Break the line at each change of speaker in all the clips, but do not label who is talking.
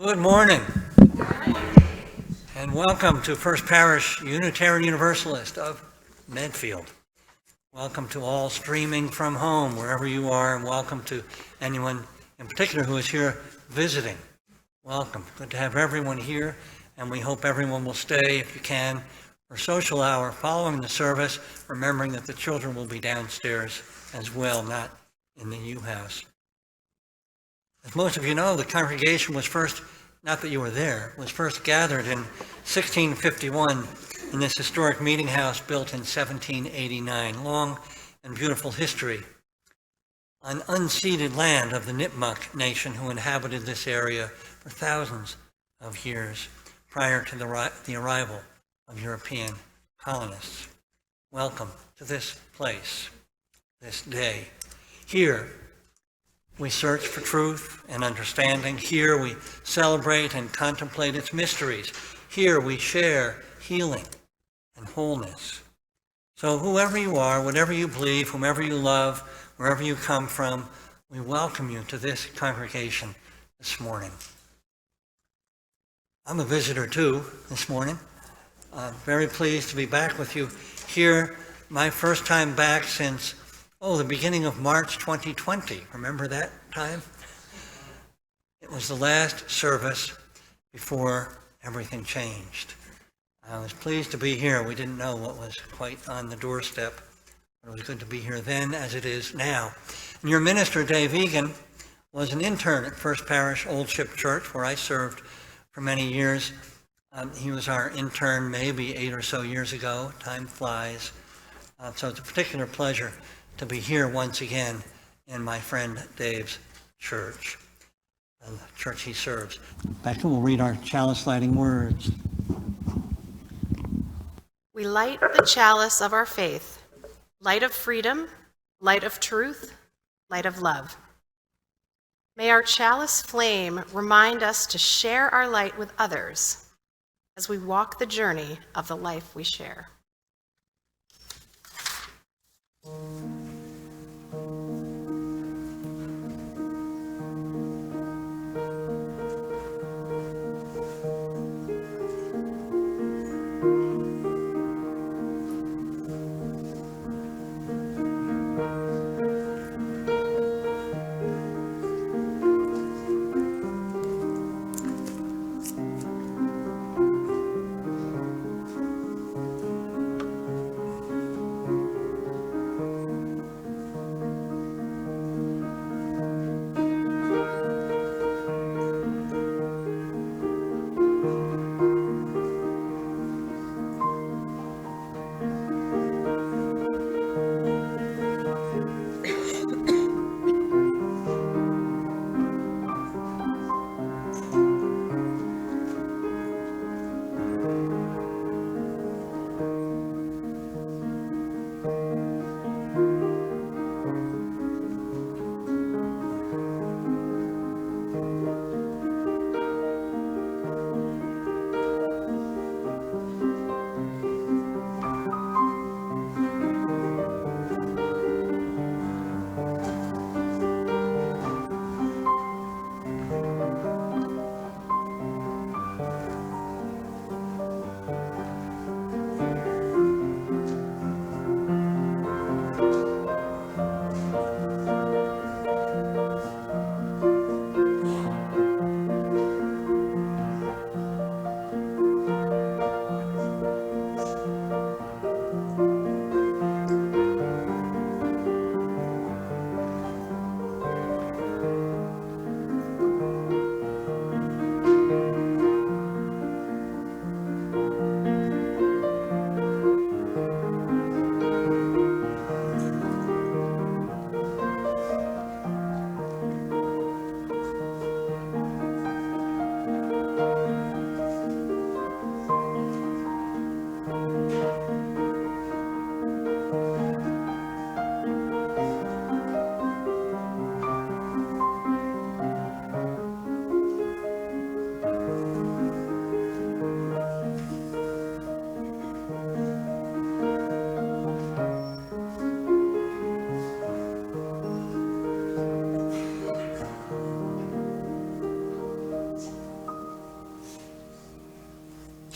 Good morning, and welcome to First Parish Unitarian Universalist of Medfield. Welcome to all streaming from home, wherever you are, and welcome to anyone in particular who is here visiting. Welcome. Good to have everyone here, and we hope everyone will stay, if you can, for social hour following the service, remembering that the children will be downstairs as well, not in the U-House. As most of you know, the congregation was first, not that you were there, was first gathered in 1651 in this historic meeting house built in 1789. Long and beautiful history. On unceded land of the Nipmuc nation who inhabited this area for thousands of years prior to the arrival of European colonists. Welcome to this place, this day. Here, we search for truth and understanding. Here we celebrate and contemplate its mysteries. Here we share healing and wholeness. So whoever you are, whatever you believe, whomever you love, wherever you come from, we welcome you to this congregation this morning. I'm a visitor too this morning. I'm very pleased to be back with you here. My first time back since the beginning of March 2020. Remember that time? It was the last service before everything changed. I was pleased to be here. We didn't know what was quite on the doorstep, but it was good to be here then as it is now. And your minister, Dave Egan, was an intern at First Parish Old Ship Church, where I served for many years. He was our intern maybe 8 or so years ago. Time flies. So it's a particular pleasure to be here once again in my friend Dave's church, the church he serves. Becca will read our chalice lighting words.
We light the chalice of our faith, light of freedom, light of truth, light of love. May our chalice flame remind us to share our light with others as we walk the journey of the life we share.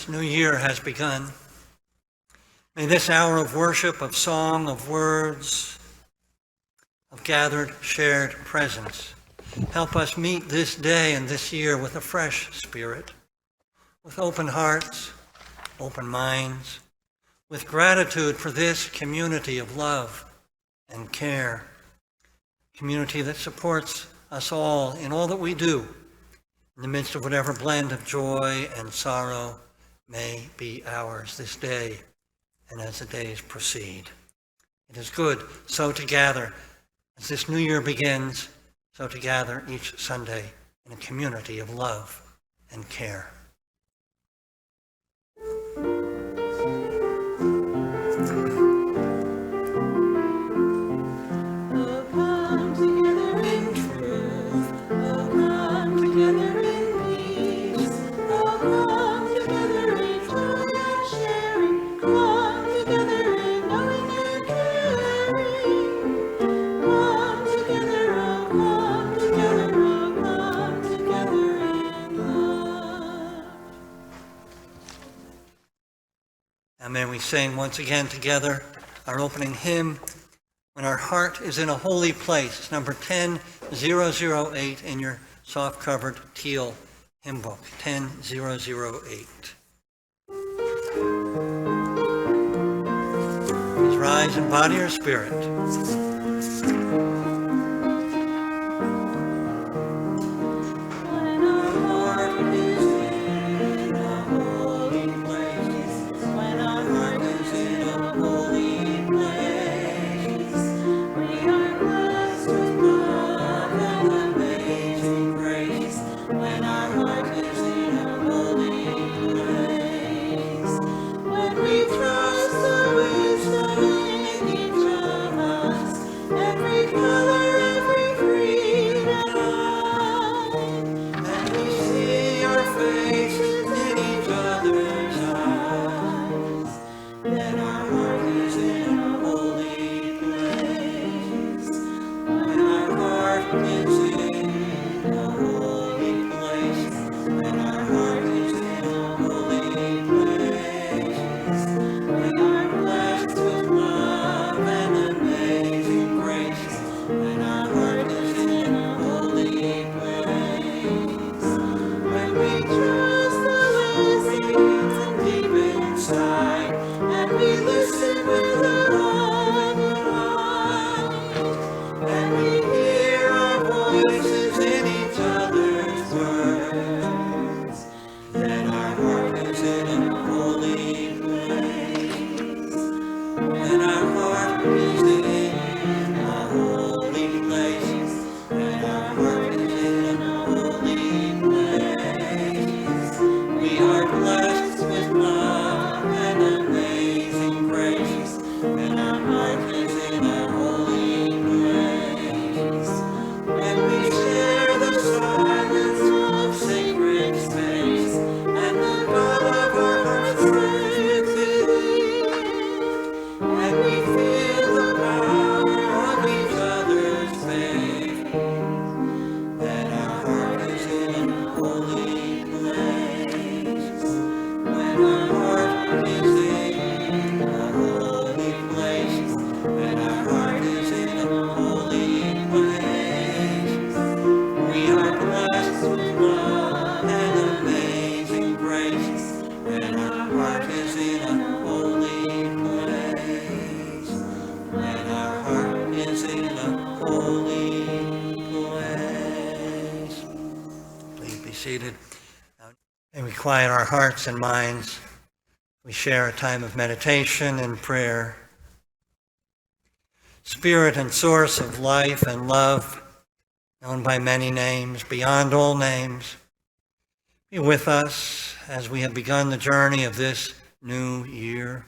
this new year has begun, may this hour of worship, of song, of words, of gathered, shared presence help us meet this day and this year with a fresh spirit, with open hearts, open minds, with gratitude for this community of love and care, community that supports us all in all that we do, in the midst of whatever blend of joy and sorrow may be ours this day and as the days proceed. It is good so to gather as this new year begins, so to gather each Sunday in a community of love and care. And may we sing once again together our opening hymn, When Our Heart is in a Holy Place. It's number 10008 in your soft-covered teal hymn book, 10008. Please rise in body or spirit. May we quiet our hearts and minds. We share a time of meditation and prayer. Spirit and source of life and love, known by many names, beyond all names, be with us as we have begun the journey of this new year,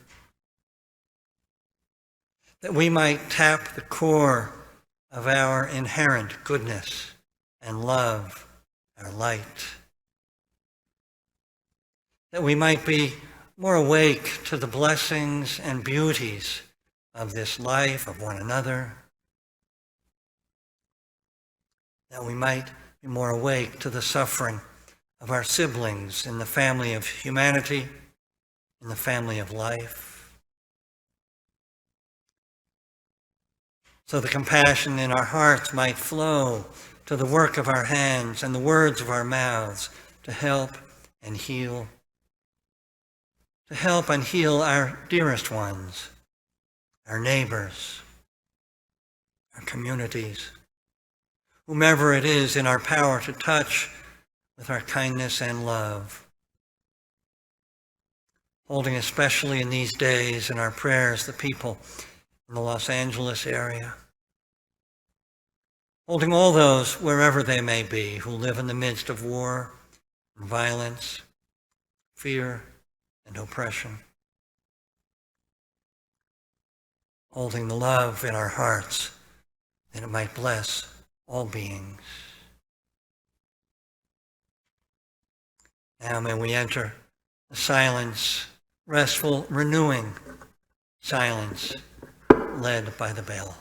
that we might tap the core of our inherent goodness and love, our light, that we might be more awake to the blessings and beauties of this life, of one another, that we might be more awake to the suffering of our siblings in the family of humanity, in the family of life. So the compassion in our hearts might flow to the work of our hands and the words of our mouths to help and heal. To help and heal our dearest ones, our neighbors, our communities, whomever it is in our power to touch with our kindness and love. Holding especially in these days in our prayers the people in the Los Angeles area. Holding all those, wherever they may be, who live in the midst of war and violence, fear and oppression. Holding the love in our hearts that it might bless all beings. Now may we enter the silence, restful, renewing silence led by the bell.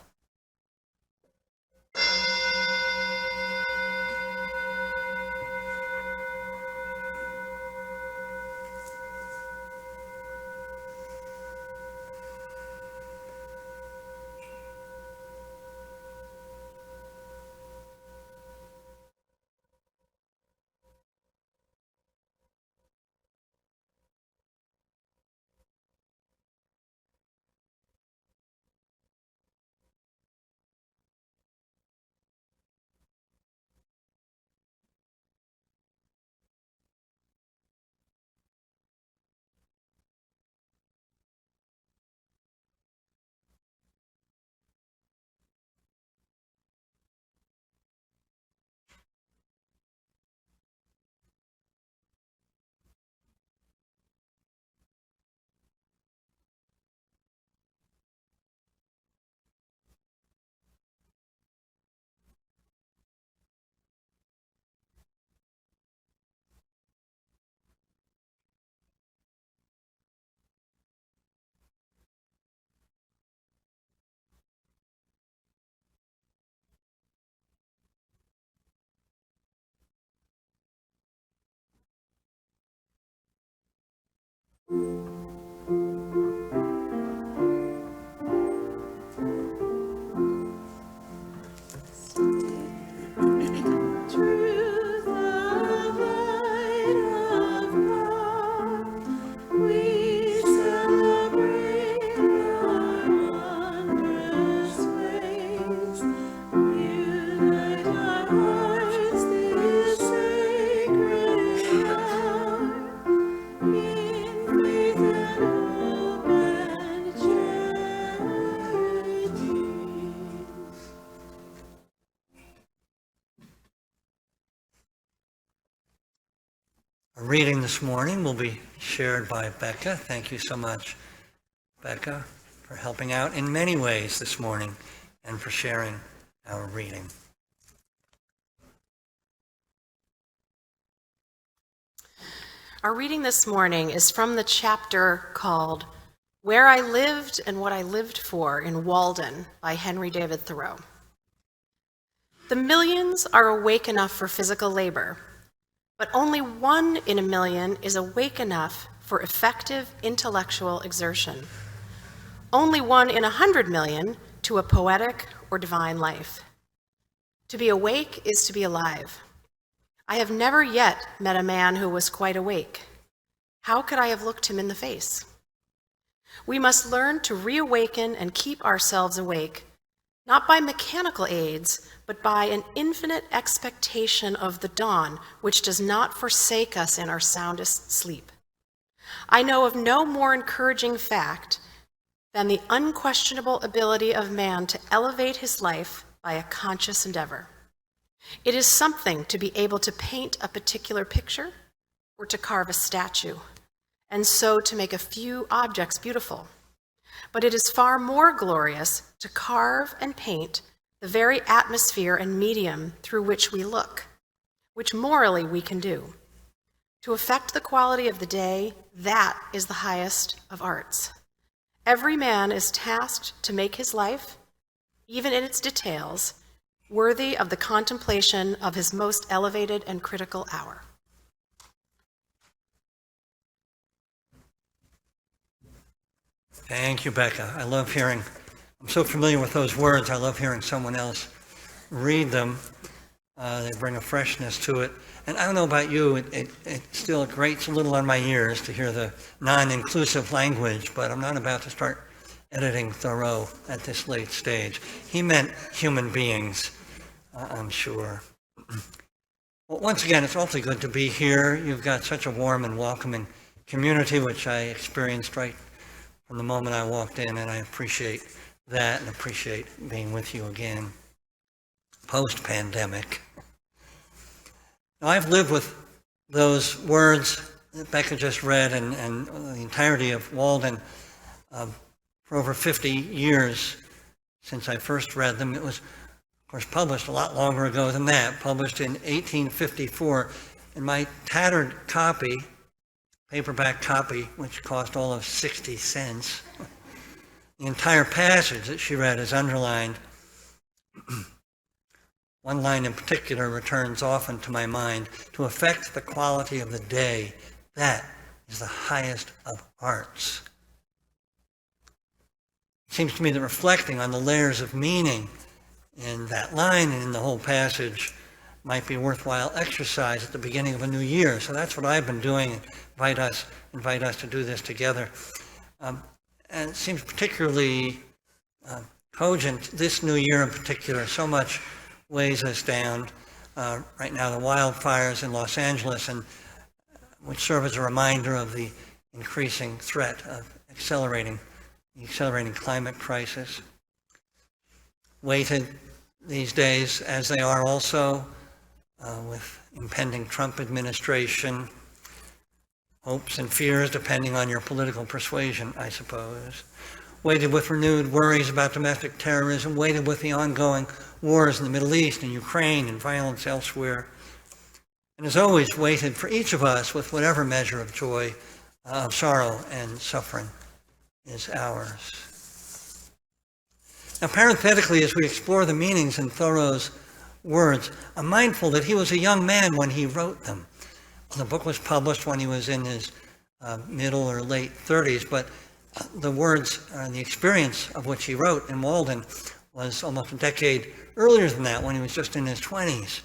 A reading this morning will be shared by Becca. Thank you so much, Becca, for helping out in many ways this morning and for sharing our reading.
Our reading this morning is from the chapter called Where I Lived and What I Lived For in Walden by Henry David Thoreau. The millions are awake enough for physical labor, but only 1 in a million is awake enough for effective intellectual exertion. Only 1 in 100 million to a poetic or divine life. To be awake is to be alive. I have never yet met a man who was quite awake. How could I have looked him in the face? We must learn to reawaken and keep ourselves awake, not by mechanical aids, but by an infinite expectation of the dawn, which does not forsake us in our soundest sleep. I know of no more encouraging fact than the unquestionable ability of man to elevate his life by a conscious endeavor. It is something to be able to paint a particular picture or to carve a statue, and so to make a few objects beautiful. But it is far more glorious to carve and paint the very atmosphere and medium through which we look, which morally we can do. To affect the quality of the day, that is the highest of arts. Every man is tasked to make his life, even in its details, worthy of the contemplation of his most elevated and critical hour.
Thank you, Becca. I love hearing, I'm so familiar with those words, I love hearing someone else read them. They bring a freshness to it. And I don't know about you, it still grates a little on my ears to hear the non-inclusive language, but I'm not about to start editing Thoreau at this late stage. He meant human beings, I'm sure. Well, once again, it's awfully good to be here. You've got such a warm and welcoming community, which I experienced right from the moment I walked in, and I appreciate that and appreciate being with you again post-pandemic. Now, I've lived with those words that Becca just read and the entirety of Walden for over 50 years since I first read them. It was, of course, published a lot longer ago than that, published in 1854. And my tattered copy, paperback copy, which cost all of 60 cents, the entire passage that she read is underlined. One line in particular returns often to my mind: to affect the quality of the day, that is the highest of arts. It seems to me that reflecting on the layers of meaning in that line and in the whole passage might be a worthwhile exercise at the beginning of a new year. So that's what I've been doing, invite us to do this together. And it seems particularly cogent this new year in particular. So much weighs us down right now, the wildfires in Los Angeles, and which serve as a reminder of the increasing threat of the accelerating climate crisis. Weighted these days, as they are also with impending Trump administration, hopes and fears depending on your political persuasion, I suppose. Weighted with renewed worries about domestic terrorism, weighted with the ongoing wars in the Middle East and Ukraine and violence elsewhere. And as always, weighted for each of us with whatever measure of joy, of sorrow and suffering is ours. Now, parenthetically, as we explore the meanings in Thoreau's words, I'm mindful that he was a young man when he wrote them. The book was published when he was in his middle or late 30s, but the words and the experience of which he wrote in Walden was almost a decade earlier than that, when he was just in his 20s,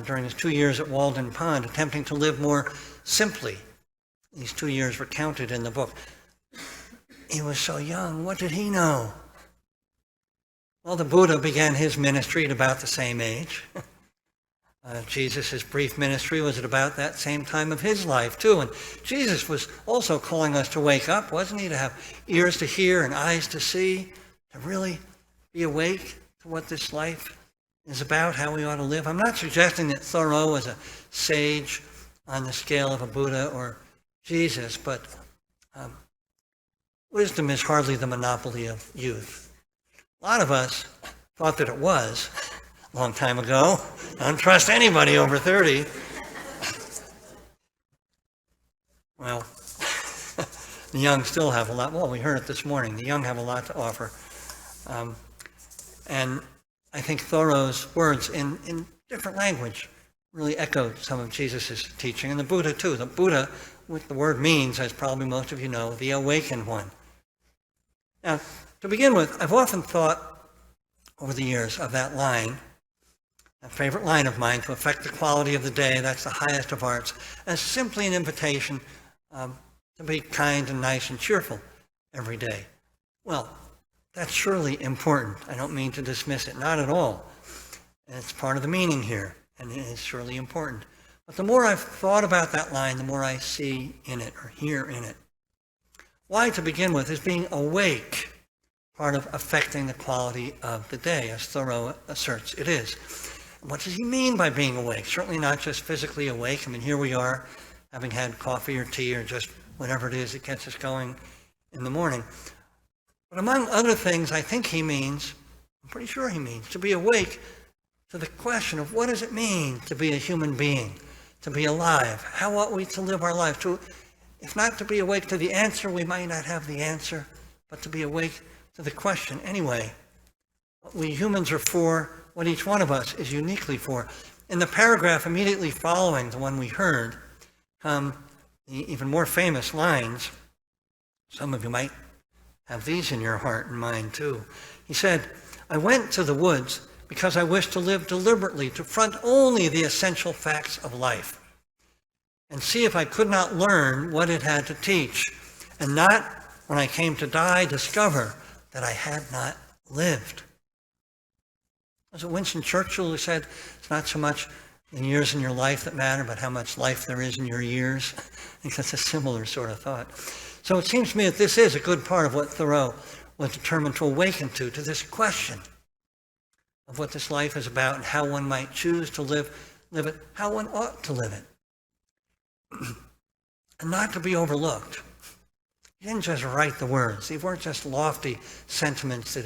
during his 2 years at Walden Pond, attempting to live more simply. These 2 years recounted in the book. He was so young. What did he know? Well, the Buddha began his ministry at about the same age. Jesus' brief ministry was at about that same time of his life, too. And Jesus was also calling us to wake up, wasn't he? To have ears to hear and eyes to see, to really be awake to what this life is about, how we ought to live. I'm not suggesting that Thoreau was a sage on the scale of a Buddha or Jesus, but wisdom is hardly the monopoly of youth. A lot of us thought that it was a long time ago. Don't trust anybody over 30. Well, the young still have a lot. Well, we heard it this morning. The young have a lot to offer. And I think Thoreau's words in different language really echoed some of Jesus' teaching, and the Buddha too. The Buddha, what the word means, as probably most of you know, the awakened one. Now, to begin with, I've often thought over the years of that line, a favorite line of mine, to affect the quality of the day, that's the highest of arts, as simply an invitation to be kind and nice and cheerful every day. Well, that's surely important. I don't mean to dismiss it, not at all. It's part of the meaning here, and it is surely important. But the more I've thought about that line, the more I see in it or hear in it. Why, to begin with, is being awake part of affecting the quality of the day, as Thoreau asserts it is. What does he mean by being awake? Certainly not just physically awake. I mean, here we are, having had coffee or tea or just whatever it is that gets us going in the morning. But among other things, I think he means, I'm pretty sure he means, to be awake to the question of what does it mean to be a human being, to be alive? How ought we to live our life? If not to be awake to the answer, we might not have the answer, but to be awake to the question anyway. What we humans are for, what each one of us is uniquely for. In the paragraph immediately following the one we heard come the even more famous lines. Some of you might have these in your heart and mind too. He said, I went to the woods because I wished to live deliberately, to front only the essential facts of life, and see if I could not learn what it had to teach, and not, when I came to die, discover that I had not lived. Was it Winston Churchill who said, it's not so much the years in your life that matter, but how much life there is in your years? I think that's a similar sort of thought. So it seems to me that this is a good part of what Thoreau was determined to awaken to this question of what this life is about and how one might choose to live it, how one ought to live it. And not to be overlooked. He didn't just write the words. These weren't just lofty sentiments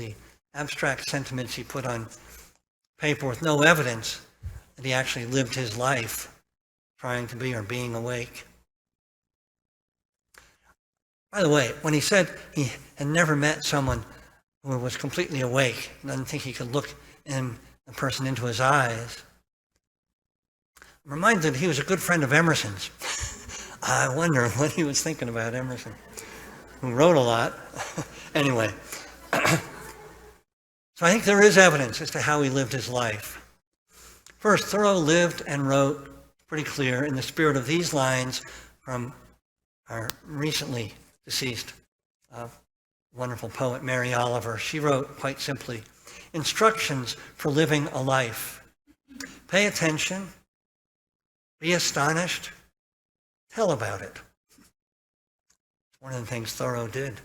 abstract sentiments he put on paper with no evidence that he actually lived his life trying to be or being awake. By the way, when he said he had never met someone who was completely awake, doesn't think he could look a person into his eyes, I'm reminded that he was a good friend of Emerson's. I wonder what he was thinking about Emerson, who wrote a lot. Anyway, so I think there is evidence as to how he lived his life. First, Thoreau lived and wrote, pretty clear, in the spirit of these lines from our recently deceased wonderful poet Mary Oliver. She wrote, quite simply, instructions for living a life. Pay attention, be astonished, tell about it. It's one of the things Thoreau did.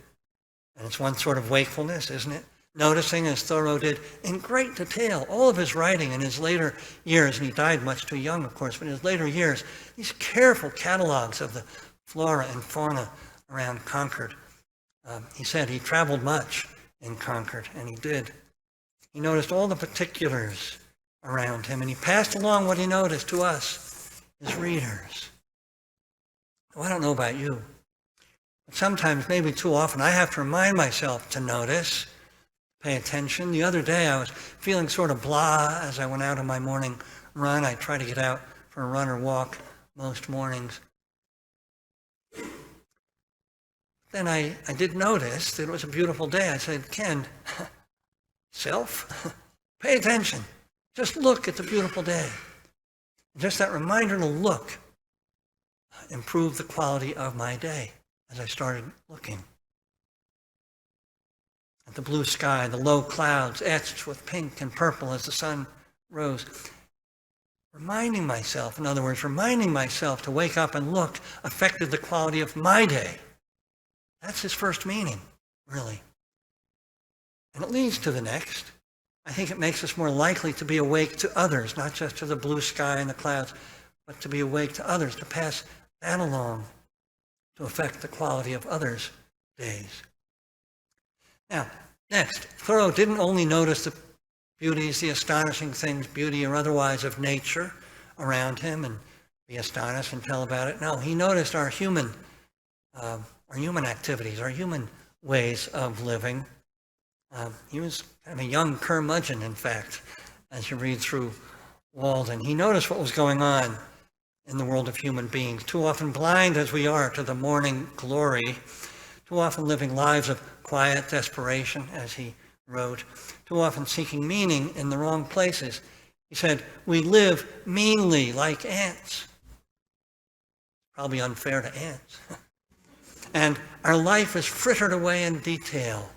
And it's one sort of wakefulness, isn't it? Noticing, as Thoreau did, in great detail, all of his writing in his later years, and he died much too young, of course, but in his later years, these careful catalogs of the flora and fauna around Concord. He said he traveled much in Concord, and he did. He noticed all the particulars around him, and he passed along what he noticed to us, his readers. Well, I don't know about you, but sometimes, maybe too often, I have to remind myself to notice, pay attention. The other day, I was feeling sort of blah as I went out on my morning run. I try to get out for a run or walk most mornings. Then I did notice that it was a beautiful day. I said, Ken, self, pay attention. Just look at the beautiful day. Just that reminder to look improved the quality of my day as I started looking at the blue sky, the low clouds etched with pink and purple as the sun rose. Reminding myself, in other words, reminding myself to wake up and look affected the quality of my day. That's his first meaning, really. And it leads to the next. I think it makes us more likely to be awake to others, not just to the blue sky and the clouds, but to be awake to others, to pass that along, to affect the quality of others' days. Now, next, Thoreau didn't only notice the beauties, the astonishing things, beauty or otherwise, of nature around him and be astonished and tell about it. No, he noticed our human activities, our human ways of living. He was kind of a young curmudgeon, in fact, as you read through Walden. He noticed what was going on in the world of human beings, too often blind as we are to the morning glory, too often living lives of quiet desperation, as he wrote, too often seeking meaning in the wrong places. He said, we live meanly like ants. Probably unfair to ants. And our life is frittered away in detail.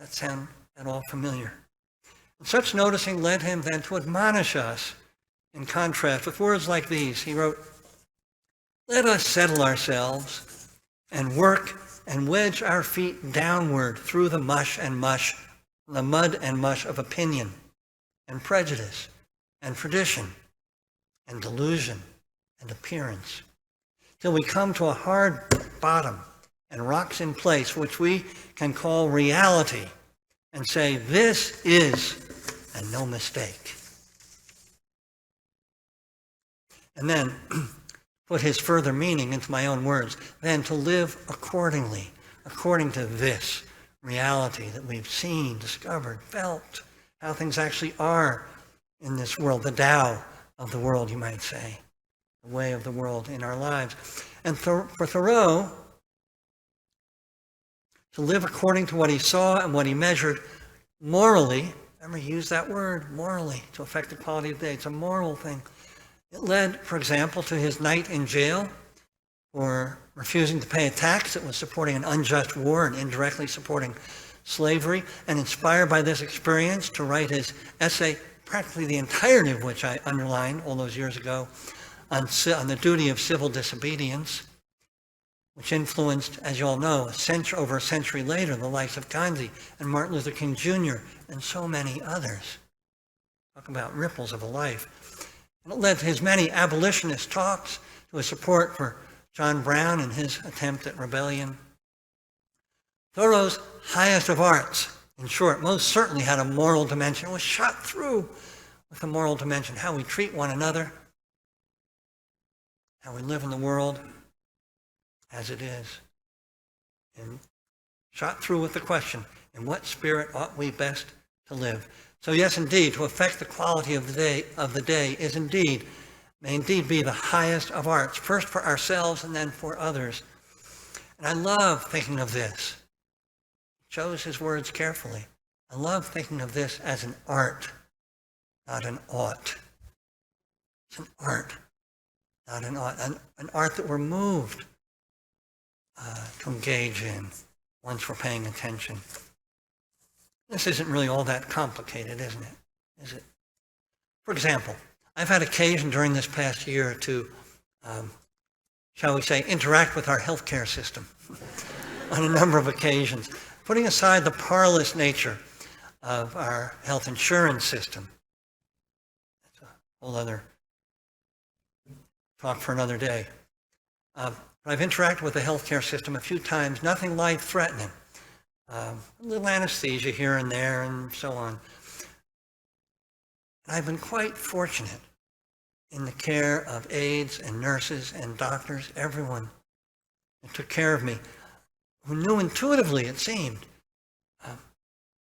That sound at all familiar? And such noticing led him then to admonish us in contrast with words like these. He wrote, let us settle ourselves and work and wedge our feet downward through the mud and mush of opinion and prejudice and tradition and delusion and appearance, till we come to a hard bottom and rocks in place, which we can call reality, and say, this is, and no mistake. And then put his further meaning into my own words, then to live accordingly, according to this reality that we've seen, discovered, felt, how things actually are in this world, the Tao of the world, you might say, the way of the world in our lives. And for Thoreau, to live according to what he saw and what he measured morally. Remember, he used that word, morally, to affect the quality of the day. It's a moral thing. It led, for example, to his night in jail for refusing to pay a tax that was supporting an unjust war and indirectly supporting slavery, and inspired by this experience to write his essay, practically the entirety of which I underlined all those years ago, on the duty of civil disobedience, which influenced, as you all know, over a century later, the likes of Gandhi and Martin Luther King Jr. and so many others. Talk about ripples of a life. And it led to his many abolitionist talks, to his support for John Brown and his attempt at rebellion. Thoreau's highest of arts, in short, most certainly had a moral dimension. It was shot through with a moral dimension, how we treat one another, how we live in the world as it is, and shot through with the question, in what spirit ought we best to live? So yes, indeed, to affect the quality of the day may indeed be the highest of arts, first for ourselves and then for others. And I love thinking of this. He chose his words carefully. I love thinking of this as an art, not an ought. It's an art, not an ought. An art that we're moved to engage in once we're paying attention. This isn't really all that complicated, isn't it? Is it? For example, I've had occasion during this past year to, shall we say, interact with our healthcare system on a number of occasions, putting aside the parlous nature of our health insurance system. That's a whole other talk for another day. I've interacted with the healthcare system a few times, nothing life-threatening. A little anesthesia here and there and so on. And I've been quite fortunate in the care of aides and nurses and doctors, everyone that took care of me, who knew intuitively, it seemed,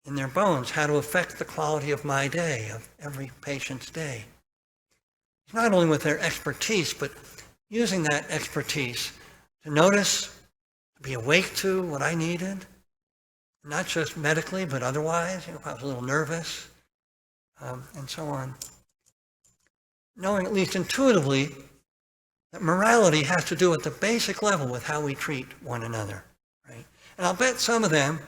in their bones how to affect the quality of my day, of every patient's day. Not only with their expertise, but using that expertise to notice, to be awake to what I needed, not just medically, but otherwise, if I was a little nervous, and so on. Knowing at least intuitively that morality has to do at the basic level with how we treat one another, right? And I'll bet some of them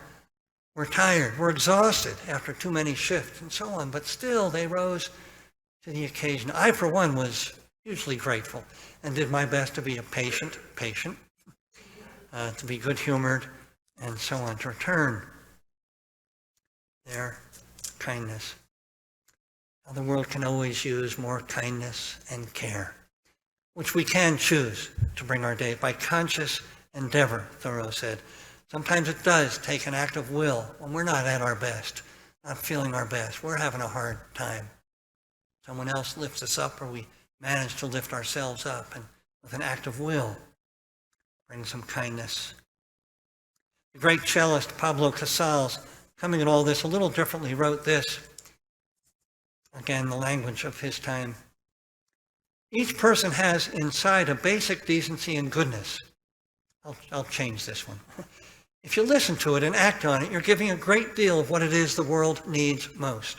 were tired, were exhausted after too many shifts and so on, but still they rose to the occasion. I, for one, was hugely grateful and did my best to be a patient, to be good-humored, and so on, to return their kindness. Now, the world can always use more kindness and care, which we can choose to bring our day by conscious endeavor, Thoreau said. Sometimes it does take an act of will when we're not at our best, not feeling our best. We're having a hard time. Someone else lifts us up, or we manage to lift ourselves up, and with an act of will, bring some kindness. The great cellist Pablo Casals, coming at all this a little differently, wrote this, again, the language of his time. Each person has inside a basic decency and goodness. I'll change this one. If you listen to it and act on it, you're giving a great deal of what it is the world needs most.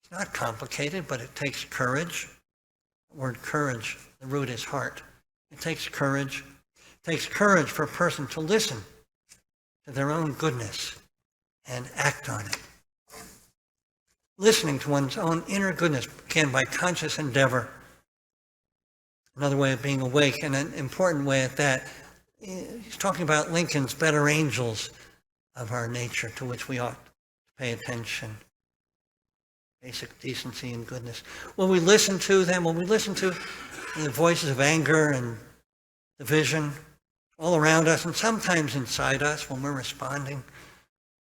It's not complicated, but it takes courage. The word courage, the root is heart. It takes courage. It takes courage for a person to listen to their own goodness and act on it. Listening to one's own inner goodness, again, by conscious endeavor. Another way of being awake, and an important way at that. He's talking about Lincoln's better angels of our nature to which we ought to pay attention. Basic decency and goodness. Will we listen to them? Will we listen to the voices of anger and division all around us and sometimes inside us when we're responding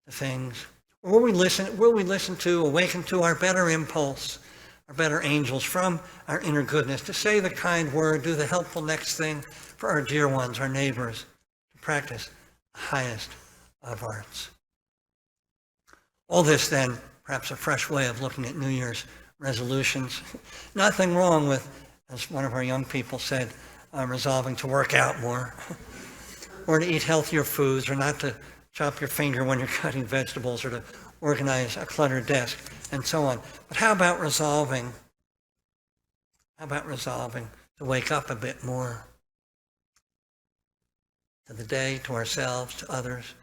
to things? Or will we listen to, awaken to our better impulse, our better angels from our inner goodness, to say the kind word, do the helpful next thing for our dear ones, our neighbors, to practice the highest of arts. All this then, perhaps a fresh way of looking at New Year's resolutions. Nothing wrong with, as one of our young people said, resolving to work out more, or to eat healthier foods, or not to chop your finger when you're cutting vegetables or to organize a cluttered desk and so on. But how about resolving to wake up a bit more to the day, to ourselves, to others,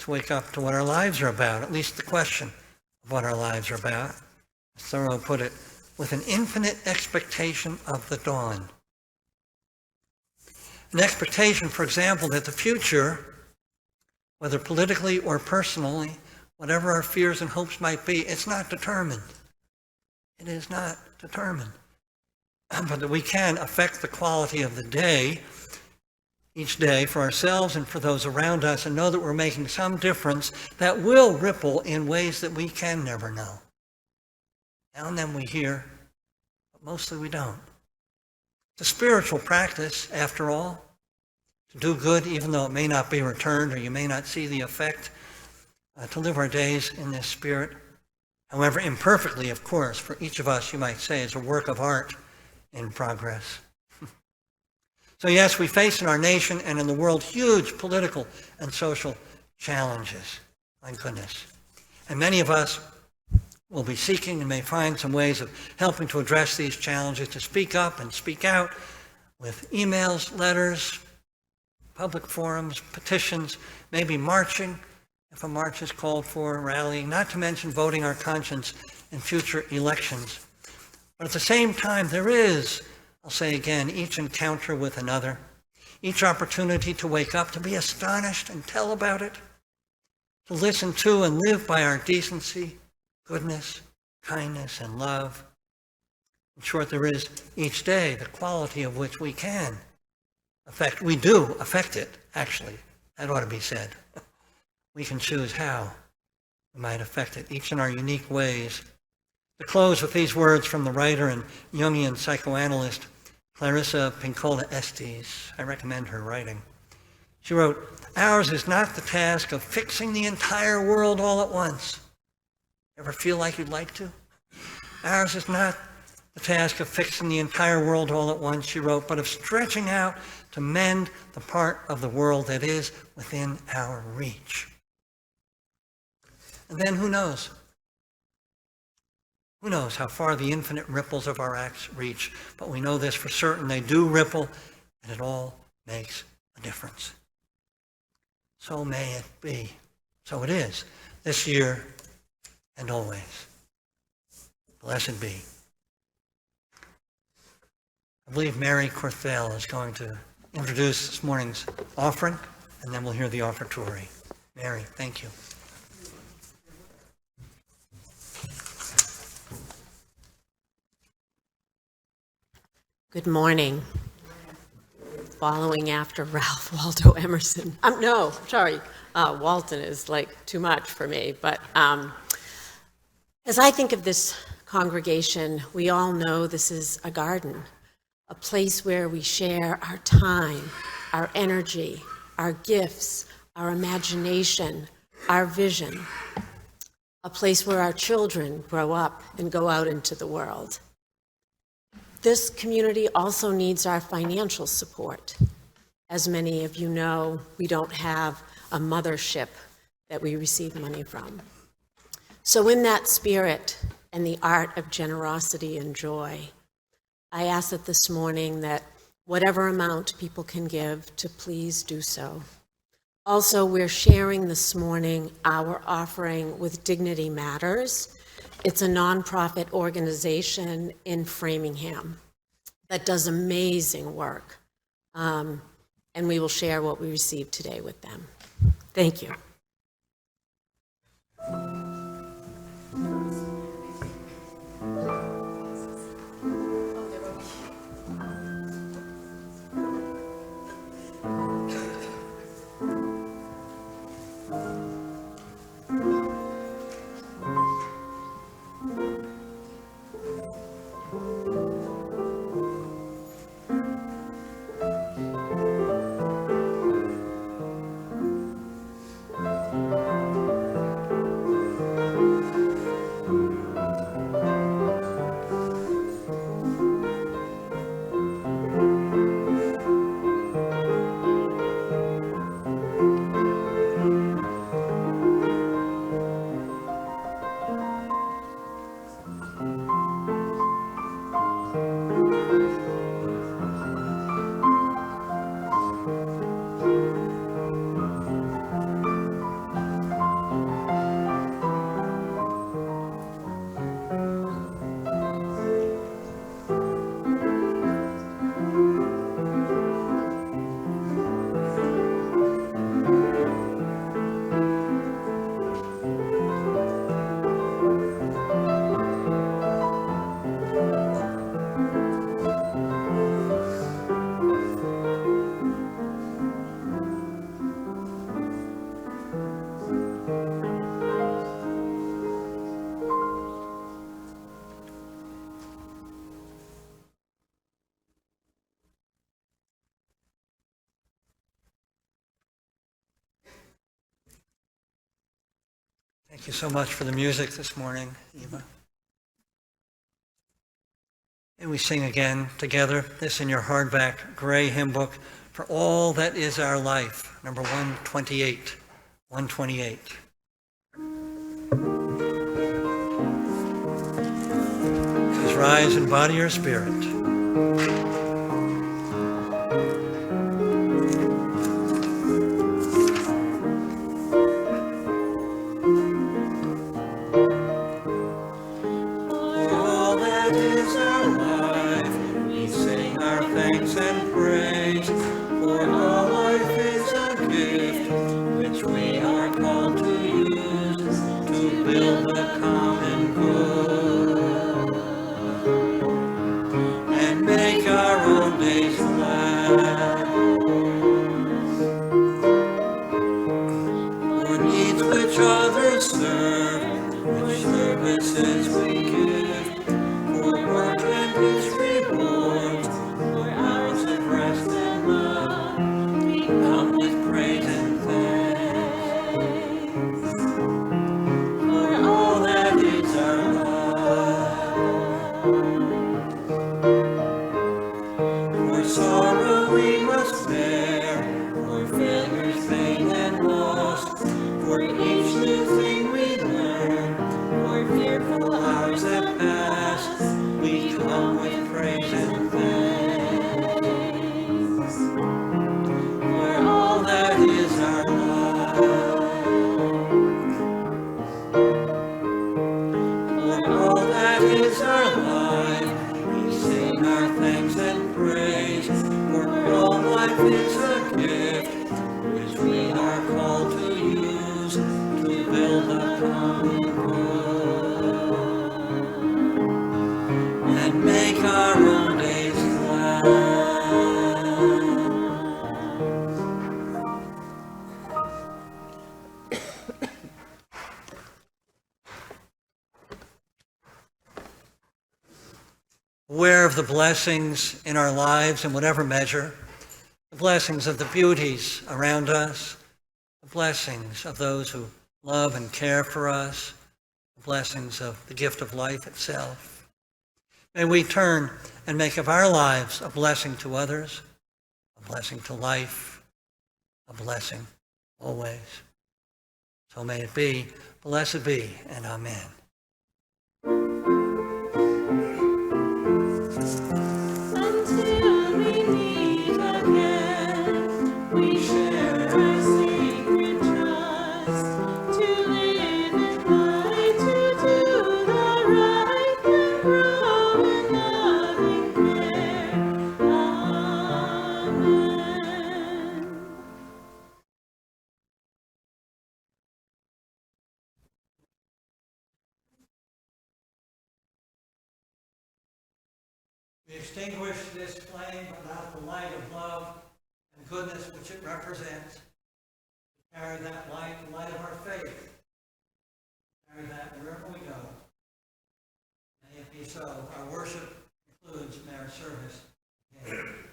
to wake up to what our lives are about, at least the question of what our lives are about. As Thoreau put it, with an infinite expectation of the dawn. An expectation, for example, that the future, whether politically or personally, whatever our fears and hopes might be, it's not determined. It is not determined. But that we can affect the quality of the day, each day, for ourselves and for those around us, and know that we're making some difference that will ripple in ways that we can never know. Now and then we hear, but mostly we don't. It's a spiritual practice, after all, to do good even though it may not be returned or you may not see the effect, to live our days in this spirit. However, imperfectly, of course, for each of us, you might say, is a work of art in progress. So yes, we face in our nation and in the world huge political and social challenges, my goodness. And many of us will be seeking and may find some ways of helping to address these challenges, to speak up and speak out with emails, letters, public forums, petitions, maybe marching, if a march is called for, rallying, not to mention voting our conscience in future elections. But at the same time, there is, I'll say again, each encounter with another, each opportunity to wake up, to be astonished and tell about it, to listen to and live by our decency, goodness, kindness, and love. In short, there is each day the quality of which we can affect. We do affect it, actually. That ought to be said. We can choose how we might affect it, each in our unique ways. To close with these words from the writer and Jungian psychoanalyst Clarissa Pinkola Estes. I recommend her writing. She wrote, "Ours is not the task of fixing the entire world all at once." Ever feel like you'd like to? Ours is not the task of fixing the entire world all at once, she wrote, but of stretching out to mend the part of the world that is within our reach. And then who knows? Who knows how far the infinite ripples of our acts reach? But we know this for certain. They do ripple, and it all makes a difference. So may it be. So it is, this year and always. Blessed be. I believe Mary Corthell is going to introduce this morning's offering, and then we'll hear the offertory. Mary, thank you.
Good morning. Following after Ralph Waldo Emerson. Walton is like too much for me. But as I think of this congregation, we all know this is a garden, a place where we share our time, our energy, our gifts, our imagination, our vision, a place where our children grow up and go out into the world. This community also needs our financial support. As many of you know, we don't have a mothership that we receive money from. So in that spirit and the art of generosity and joy, I ask that this morning that whatever amount people can give, to please do so. Also, we're sharing this morning our offering with Dignity Matters. It's a nonprofit organization in Framingham that does amazing work. And we will share what we received today with them. Thank you.
Thank you so much for the music this morning, Eva. And we sing again together, this in your hardback gray hymn book, For All That Is Our Life, number 128. 128. Please rise in body or spirit.
Thanks and praise, for all life is a gift which we are called to use to build the common good and make our own days glad. For needs which others serve, which services we give, for work and its rewards, is a gift which we are called to use to build a common good and make our own days glad.
Aware of the blessings in our lives in whatever measure, the blessings of the beauties around us, the blessings of those who love and care for us, the blessings of the gift of life itself. May we turn and make of our lives a blessing to others, a blessing to life, a blessing always. So may it be, blessed be, and amen.
Until we meet again, we share our secret trust to live and fight to do the right and grow in loving care. Amen.
We extinguish this flame without the light of love and goodness which it represents. We carry that light, the light of our faith. We carry that wherever we go. May it be so. Our worship includes in our service. Amen.